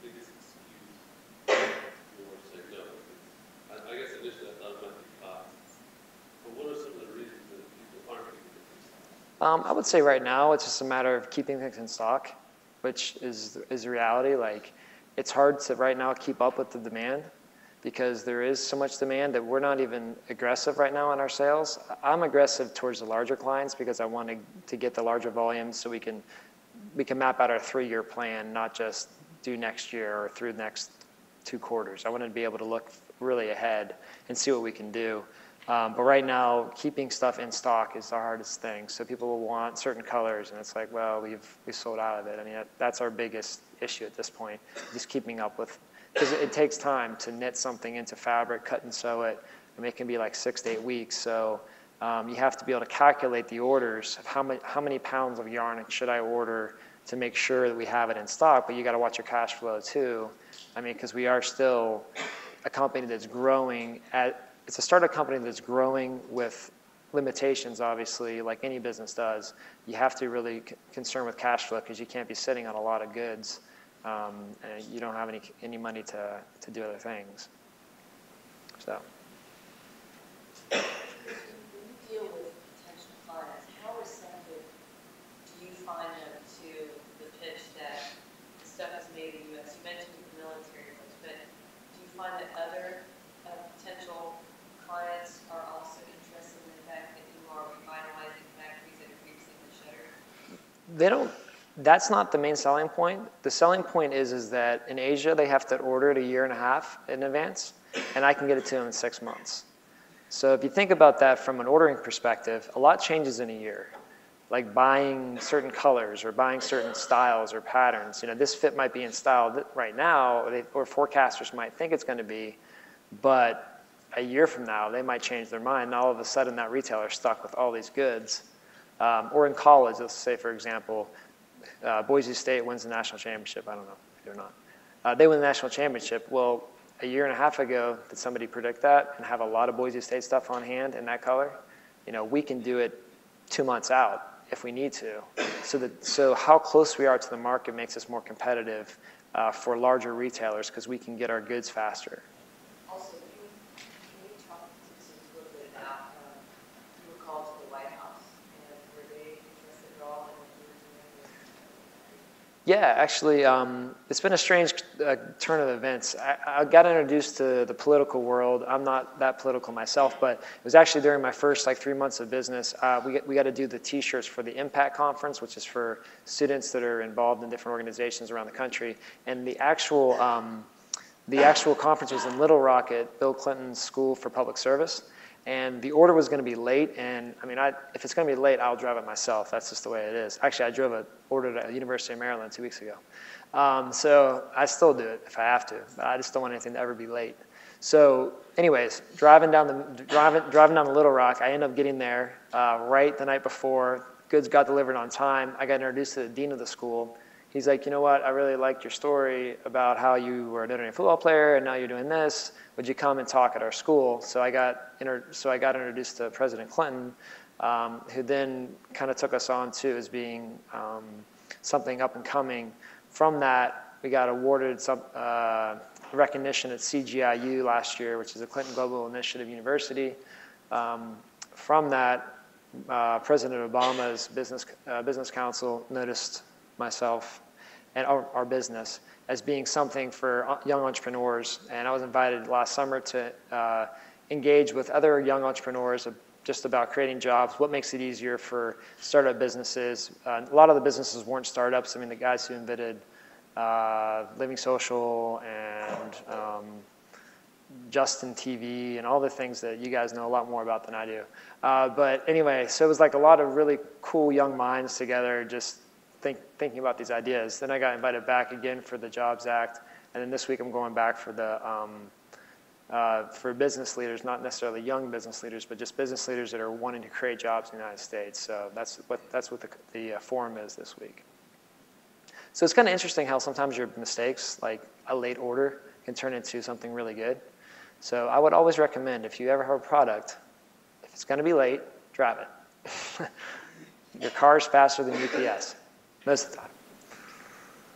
Speaker 9: biggest excuse for saying no? I guess initially I thought it might be cost. But what are some of the reasons that people aren't going to get these?
Speaker 2: I would say right now it's just a matter of keeping things in stock, which is reality. Like, it's hard to right now keep up with the demand because there is so much demand that we're not even aggressive right now on our sales. I'm aggressive towards the larger clients because I want to get the larger volumes so we can map out our 3-year plan, not just do next year or through the next 2 quarters. I want to be able to look really ahead and see what we can do. But right now, keeping stuff in stock is the hardest thing. So people will want certain colors, and it's like, well, we've sold out of it. I mean, that's our biggest issue at this point, just keeping up with, because it takes time to knit something into fabric, cut and sew it. I mean, it can be like 6 to 8 weeks. So you have to be able to calculate the orders of how many pounds of yarn should I order to make sure that we have it in stock. But you got to watch your cash flow too. I mean, because we are still a company that's growing it's a startup company that's growing with limitations, obviously, like any business does. You have to really concern with cash flow because you can't be sitting on a lot of goods and you don't have any money to do other things. So.
Speaker 8: When you deal with potential clients, how receptive do you find them to the pitch that the stuff is made in the U.S.? You mentioned the military folks, but do you find that other potential clients are also interested in the fact that you are revitalizing factories that have reached
Speaker 2: They don't, that's not the main selling point. The selling point is that in Asia, they have to order it a year and a half in advance, and I can get it to them in 6 months. So if you think about that from an ordering perspective, a lot changes in a year. Like buying certain colors or buying certain styles or patterns. You know, this fit might be in style right now, or forecasters might think it's going to be, but a year from now, they might change their mind, and all of a sudden that retailer is stuck with all these goods. Or in college, let's say, for example, Boise State wins the national championship. I don't know if they do or not. They win the national championship. Well, a year and a half ago, did somebody predict that and have a lot of Boise State stuff on hand in that color? You know, we can do it 2 months out if we need to. So how close we are to the market makes us more competitive for larger retailers because we can get our goods faster.
Speaker 8: Also, can you talk to us a little bit about, you were called to the White House, and were they interested at all in what you were doing?
Speaker 2: Yeah, actually, it's been a strange turn of events. I got introduced to the political world. I'm not that political myself, but it was actually during my first 3 months of business. We got to do the T-shirts for the Impact Conference, which is for students that are involved in different organizations around the country. And the actual conference was in Little Rock at Bill Clinton's School for Public Service. And the order was going to be late, and I mean, if it's going to be late, I'll drive it myself. That's just the way it is. Actually, I drove an order at the University of Maryland 2 weeks ago. So I still do it if I have to, but I just don't want anything to ever be late. So anyways, driving down the Little Rock, I end up getting there right the night before. Goods got delivered on time. I got introduced to the dean of the school. He's like, you know what, I really liked your story about how you were a Notre Dame football player and now you're doing this. Would you come and talk at our school? So I got introduced to President Clinton, who then kind of took us on to as being something up and coming. From that, we got awarded some recognition at CGIU last year, which is the Clinton Global Initiative University. From that, President Obama's business council noticed myself and our business as being something for young entrepreneurs. And I was invited last summer to engage with other young entrepreneurs just about creating jobs, what makes it easier for startup businesses. A lot of the businesses weren't startups. I mean, the guys who invented Living Social and Justin TV and all the things that you guys know a lot more about than I do. But anyway, so it was like a lot of really cool young minds together just thinking about these ideas. Then I got invited back again for the Jobs Act, and then this week I'm going back for the for business leaders, not necessarily young business leaders, but just business leaders that are wanting to create jobs in the United States. So that's what the forum is this week. So it's kind of interesting how sometimes your mistakes, like a late order, can turn into something really good. So I would always recommend, if you ever have a product, if it's going to be late, drive it. Your car's faster than UPS. Most of the time.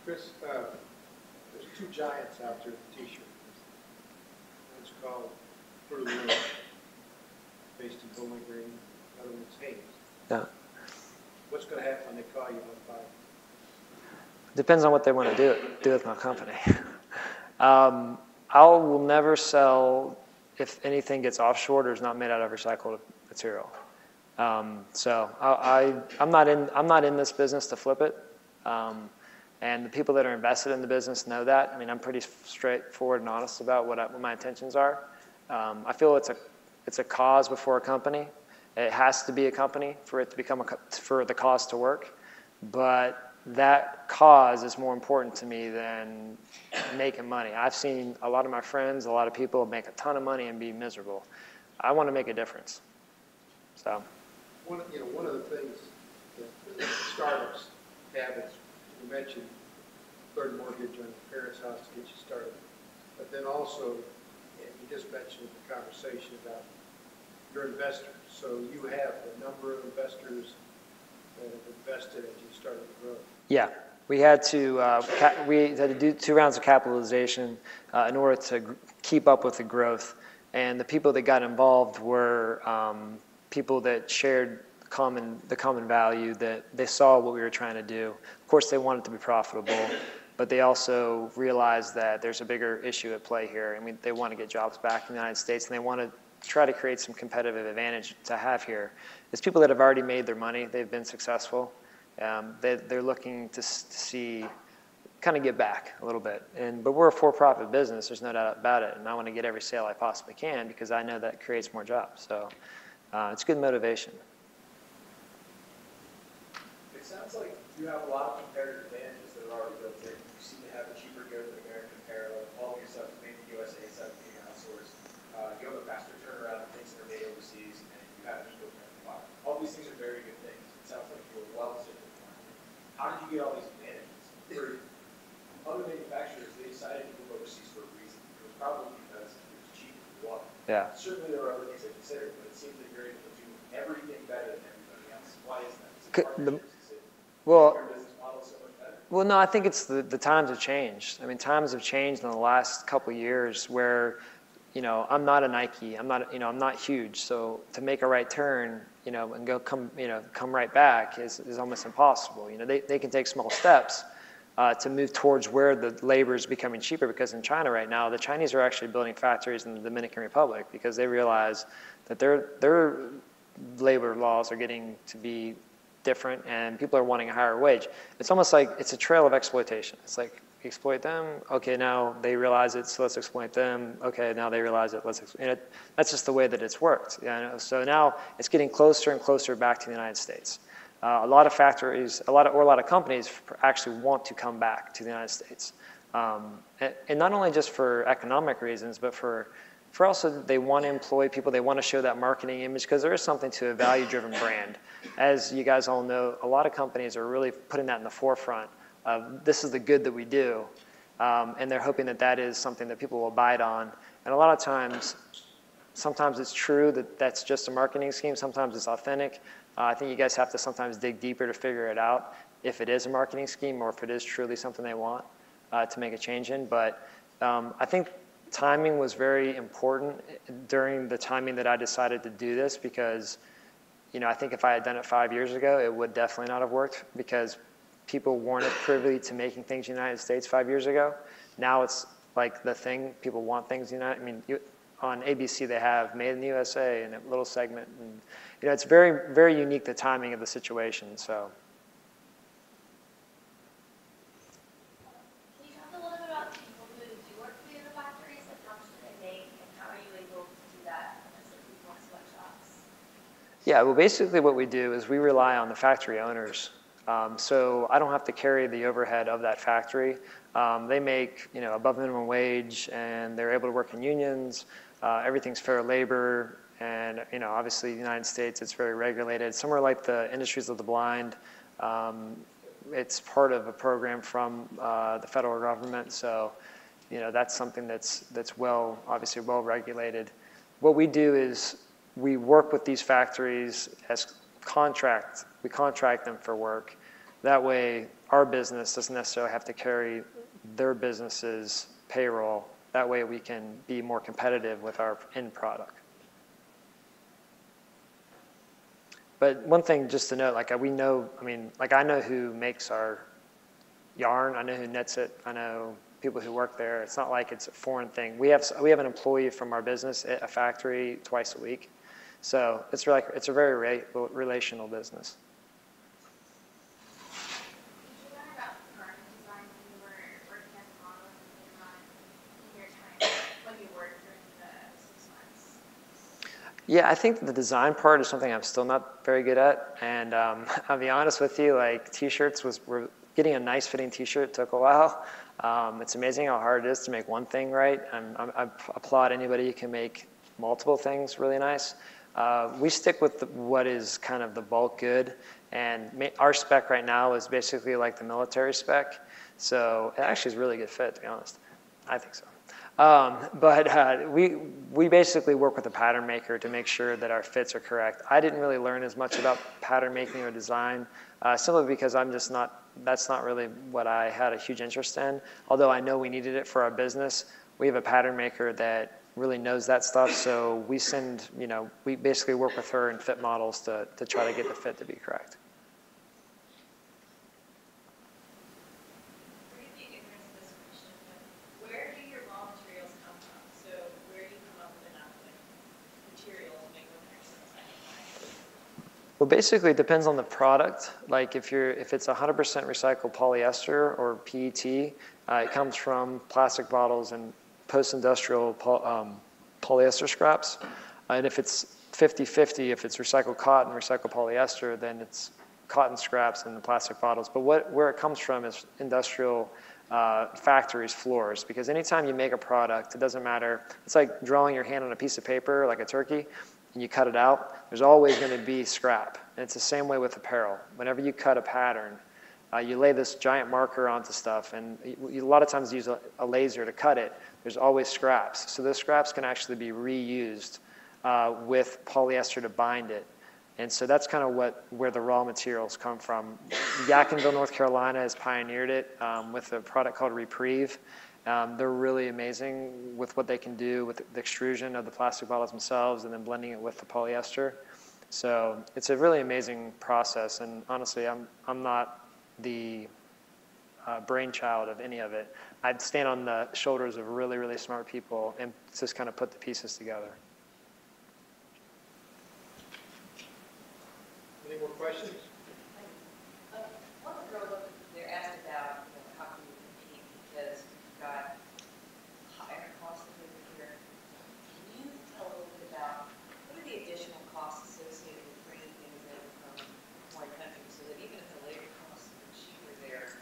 Speaker 1: Chris, there's two giants out there with the T-shirt. One's called Fruit of the Loom, based in Bowling Green. The other one's Haynes.
Speaker 2: Yeah.
Speaker 1: What's going to happen when they call you on fire?
Speaker 2: Depends on what they want to do with my company. I will never sell if anything gets offshored or is not made out of recycled material. So I'm not in this business to flip it, and the people that are invested in the business know that. I mean, I'm pretty straightforward and honest about what my intentions are. I feel it's a cause before a company. It has to be a company for it to become for the cause to work, but that cause is more important to me than making money. I've seen a lot of my friends, a lot of people make a ton of money and be miserable. I want to make a difference. So.
Speaker 1: One of the things that startups have is, you mentioned third mortgage on your parents' house to get you started. But then also, and you just mentioned the conversation about your investors. So you have a number of investors that have invested as you started to grow.
Speaker 2: Yeah, we had to do 2 rounds of capitalization in order to keep up with the growth. And the people that got involved were people that shared the common value, that they saw what we were trying to do. Of course, they wanted to be profitable, but they also realized that there's a bigger issue at play here. I mean, they want to get jobs back in the United States, and they want to try to create some competitive advantage to have here. It's people that have already made their money, they've been successful, They're looking to see, kind of get back a little bit. But we're a for-profit business, there's no doubt about it, and I want to get every sale I possibly can because I know that creates more jobs. So it's good motivation.
Speaker 5: It sounds like you have a lot of competitive advantages that are already built in. You seem to have a cheaper good than American Apparel. All of your stuff is made in the USA, stuff is being outsourced. You have a faster turnaround of things that are made overseas, and you have an eco-friendly product. All these things are very good things. It sounds like you're well suited for the market. How did you get all these advantages? For other manufacturers, they decided to move overseas for a reason. It was probably because it was cheaper to water.
Speaker 2: Yeah.
Speaker 5: Certainly there are other things they considered, but it seems that you're able to do everything better than everybody else. Why is that? Is it partnerships? Is it your business model so much better?
Speaker 2: Well, no, I think it's the times have changed. I mean, times have changed in the last couple of years where, I'm not a Nike. I'm not huge. So to make a right turn, and come right back is almost impossible. They can take small steps to move towards where the labor is becoming cheaper, because in China right now, the Chinese are actually building factories in the Dominican Republic because they realize that their labor laws are getting to be different and people are wanting a higher wage. It's almost like it's a trail of exploitation. It's like, exploit them, okay, now they realize it, so let's exploit them, okay, now they realize it, let's exploit it. That's just the way that it's worked. So now it's getting closer and closer back to the United States. A lot of factories, a lot of companies actually want to come back to the United States. And not only just for economic reasons, but for also they want to employ people, they want to show that marketing image, because there is something to a value-driven brand. As you guys all know, a lot of companies are really putting that in the forefront of this is the good that we do, and they're hoping that that is something that people will bite on. And a lot of times, sometimes it's true that that's just a marketing scheme, sometimes it's authentic. I think you guys have to sometimes dig deeper to figure it out if it is a marketing scheme or if it is truly something they want to make a change in. But I think timing was very important during the timing that I decided to do this, because I think if I had done it 5 years ago, it would definitely not have worked, because people weren't privy to making things in the United States 5 years ago. Now it's like the thing, people want things in the United States. On ABC they have Made in the USA in a little segment. And, it's very, very unique, the timing of the situation. So.
Speaker 10: Can you talk a little bit about the people who do work for you in the factories? Like, how much do they make, and how are you able to do that as people in sweatshops?
Speaker 2: Yeah, well, basically what we do is we rely on the factory owners. So I don't have to carry the overhead of that factory. They make above minimum wage, and they're able to work in unions. Everything's fair labor, and obviously the United States, it's very regulated. Somewhere like the Industries of the Blind, it's part of a program from the federal government. So that's something that's obviously well regulated. What we do is we work with these factories as we contract them for work. That way, our business doesn't necessarily have to carry their business's payroll. That way, we can be more competitive with our end product. But one thing just to note, I know who makes our yarn. I know who knits it. I know people who work there. It's not like it's a foreign thing. We have an employee from our business at a factory twice a week. So it's a very relational business.
Speaker 10: Did you learn about garment design when you were working as a model in your time when you worked during the 6 months?
Speaker 2: Yeah, I think the design part is something I'm still not very good at. And I'll be honest with you, T-shirts we're getting a nice fitting T-shirt took a while. It's amazing how hard it is to make one thing right. I applaud anybody who can make multiple things really nice. We stick with what is kind of the bulk good, and our spec right now is basically like the military spec. So it actually is a really good fit, to be honest. I think so. But we basically work with a pattern maker to make sure that our fits are correct. I didn't really learn as much about pattern making or design, simply because that's not really what I had a huge interest in. Although I know we needed it for our business, we have a pattern maker that really knows that stuff. So we basically work with her and fit models to try to get the fit to be correct.
Speaker 8: Forgive me ignorance of this question, but where do your raw materials come from? So where do you come up with enough material to make one extra
Speaker 2: Well, basically, it depends on the product. Like if it's 100% recycled polyester or PET, it comes from plastic bottles and post-industrial polyester scraps. And if it's 50-50, if it's recycled cotton, recycled polyester, then it's cotton scraps and the plastic bottles. But where it comes from is industrial factories' floors. Because anytime you make a product, it doesn't matter. It's like drawing your hand on a piece of paper, like a turkey, and you cut it out. There's always going to be scrap. And it's the same way with apparel. Whenever you cut a pattern, you lay this giant marker onto stuff, and a lot of times use a laser to cut it. There's always scraps. So those scraps can actually be reused with polyester to bind it. And so that's kind of where the raw materials come from. Yadkinville, North Carolina has pioneered it with a product called Reprieve. They're really amazing with what they can do with the extrusion of the plastic bottles themselves and then blending it with the polyester. So it's a really amazing process. And honestly, I'm not the brainchild of any of it. I'd stand on the shoulders of really, really smart people and just kind of put the pieces together.
Speaker 5: Any more questions?
Speaker 8: One girl they're asked about, how can you compete because you've got higher costs of living here. Can you tell a little bit about what are the additional costs associated with bringing things in from foreign countries so that even if the labor costs are cheaper there,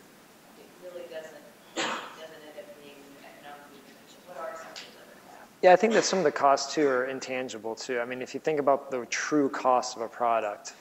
Speaker 8: it really doesn't end up being economically efficient? What are some of those other costs?
Speaker 2: Yeah, I think that some of the costs too are intangible too. I mean, if you think about the true cost of a product,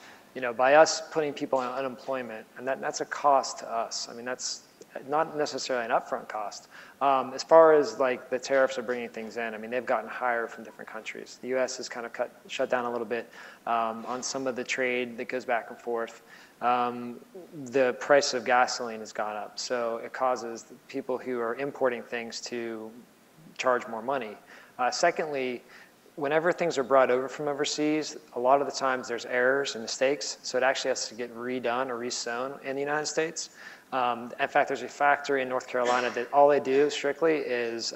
Speaker 2: by us putting people on unemployment, and that's a cost to us. I mean, that's not necessarily an upfront cost. As far as like the tariffs of bringing things in, I mean, they've gotten higher from different countries. The U.S. has kind of shut down a little bit on some of the trade that goes back and forth. The price of gasoline has gone up, so it causes the people who are importing things to charge more money. Secondly, whenever things are brought over from overseas, a lot of the times there's errors and mistakes, so it actually has to get redone or resewn in the United States. In fact, there's a factory in North Carolina that all they do strictly is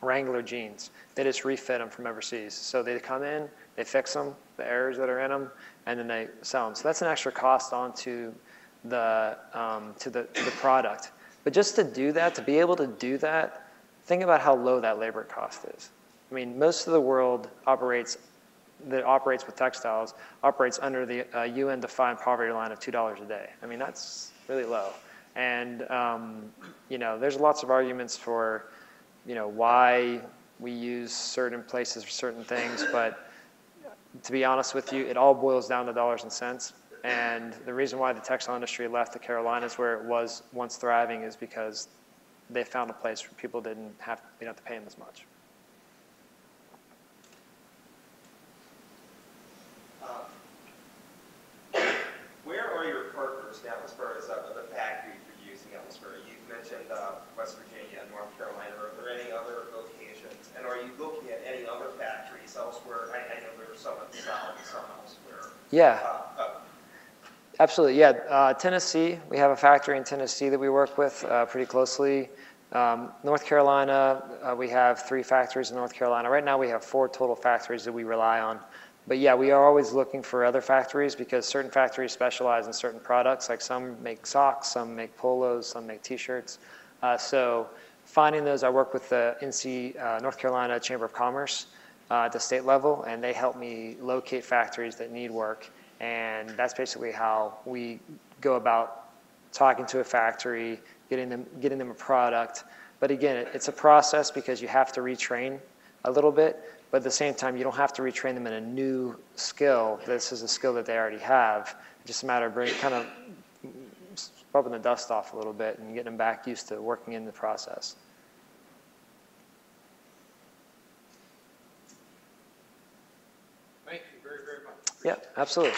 Speaker 2: Wrangler jeans. They just refit them from overseas. So they come in, they fix them, the errors that are in them, and then they sell them. So that's an extra cost onto the product. But just to do that, to be able to do that, think about how low that labor cost is. I mean, most of the world operates with textiles operates under the UN-defined poverty line of $2 a day. I mean, that's really low. And, there's lots of arguments for, why we use certain places for certain things. But to be honest with you, it all boils down to dollars and cents. And the reason why the textile industry left the Carolinas where it was once thriving is because they found a place where people didn't have to pay them as much.
Speaker 4: Where are your partners now as far as the factories you're using elsewhere? You've mentioned West Virginia and North Carolina. Are there any other locations? And are you looking at any other factories elsewhere? I know there are some in the South and some elsewhere.
Speaker 2: Yeah. Absolutely, yeah. Tennessee, we have a factory in Tennessee that we work with pretty closely. North Carolina, we have 3 factories in North Carolina. Right now we have 4 total factories that we rely on. But yeah, we are always looking for other factories because certain factories specialize in certain products. Like some make socks, some make polos, some make t-shirts. So finding those, I work with the North Carolina Chamber of Commerce at the state level, and they help me locate factories that need work. And that's basically how we go about talking to a factory, getting them a product. But again, it's a process because you have to retrain a little bit. But at the same time, you don't have to retrain them in a new skill. This is a skill that they already have. It's just a matter of kind of rubbing the dust off a little bit and getting them back used to working in the process.
Speaker 5: Thank you very, very much.
Speaker 2: Yeah, absolutely.